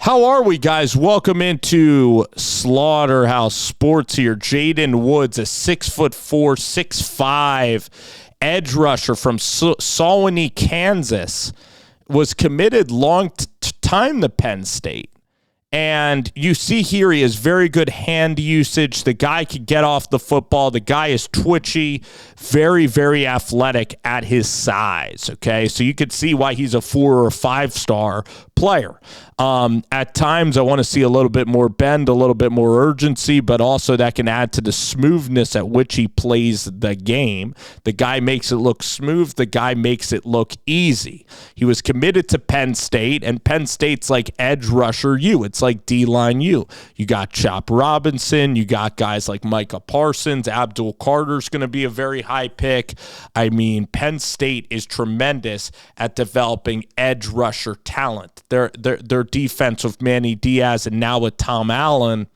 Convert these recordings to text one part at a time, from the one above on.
How are we, guys? Welcome into Slaughterhouse Sports here. Jayden Woods, a 6'4", 6'5" edge rusher from Sewanee, Kansas, was committed long time to Penn State. And you see here he has very good hand usage. The guy can get off the football. The guy is twitchy, very, very athletic at his size, okay? So you could see why he's a 4 or 5-star player. At times, I want to see a little bit more bend, a little bit more urgency, but also that can add to the smoothness at which he plays the game. The guy makes it look smooth. The guy makes it look easy. He was committed to Penn State, and Penn State's like edge rusher U. It's like D-line U. You got Chop Robinson. You got guys like Micah Parsons. Abdul Carter's going to be a very high pick. I mean, Penn State is tremendous at developing edge rusher talent. Their defense with Manny Diaz and now with Tom Allen,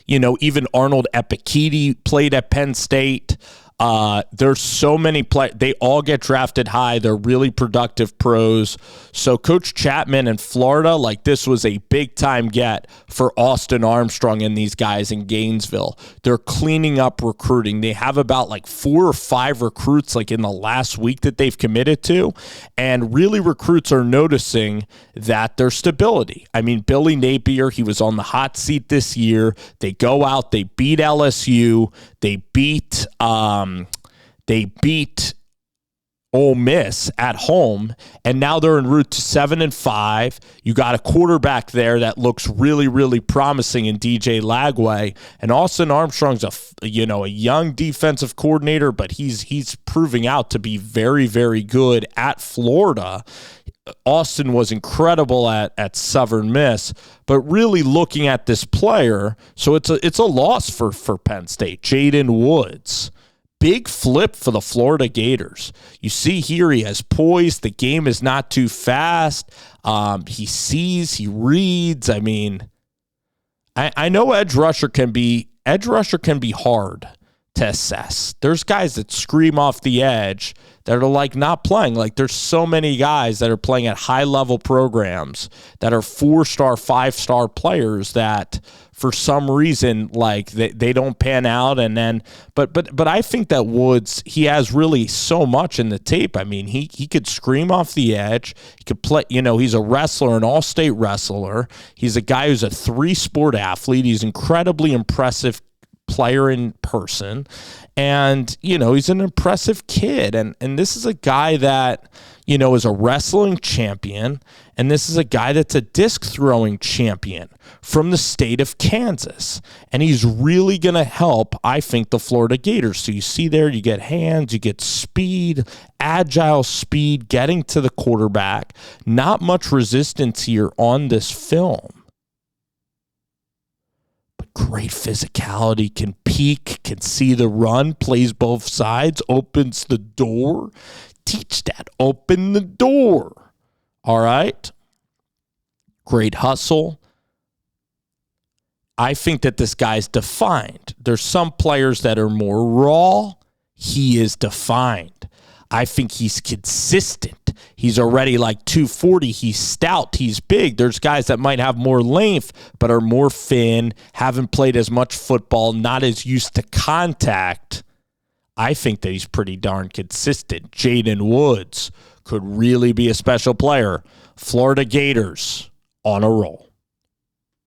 you know, even Arnold Epikidi played at Penn State. There's so many players. They all get drafted high. They're really productive pros. So Coach Chapman in Florida, like this was a big-time get for Austin Armstrong and these guys in Gainesville. They're cleaning up recruiting. They have about like 4 or 5 recruits like in the last week that they've committed to. And really recruits are noticing that there's stability. I mean, Billy Napier, he was on the hot seat this year. They go out, they beat LSU, they beat Ole Miss at home, and now they're en route to 7-5. You got a quarterback there that looks really, really promising in DJ Lagway, and Austin Armstrong's a young defensive coordinator, but he's proving out to be very, very good at Florida. Austin was incredible at Southern Miss, but really looking at this player, so it's a loss for Penn State. Jayden Woods. Big flip for the Florida Gators. You see here he has poise. The game is not too fast. He sees, he reads. I mean, I know edge rusher can be hard to assess. There's guys that scream off the edge that are like not playing. Like there's so many guys that are playing at high level programs that are 4-star, 5-star players that for some reason like they don't pan out. And then but I think that Woods, he has really so much in the tape. I mean, he could scream off the edge. He could play, he's a wrestler, an all-state wrestler. He's a guy who's a 3-sport athlete. He's incredibly impressive player in person, and he's an impressive kid, and this is a guy that is a wrestling champion, and this is a guy that's a disc throwing champion from the state of Kansas, and he's really going to help, I think, the Florida Gators. So you see there, you get hands, you get speed, agile speed, getting to the quarterback. Not much resistance here on this film. Great physicality, can peek, can see the run, plays both sides, opens the door. Teach that, open the door. All right. Great hustle. I think that this guy's defined. There's some players that are more raw. He is defined. I think he's consistent. He's already like 240. He's stout. He's big. There's guys that might have more length, but are more thin, haven't played as much football, not as used to contact. I think that he's pretty darn consistent. Jayden Woods could really be a special player. Florida Gators on a roll.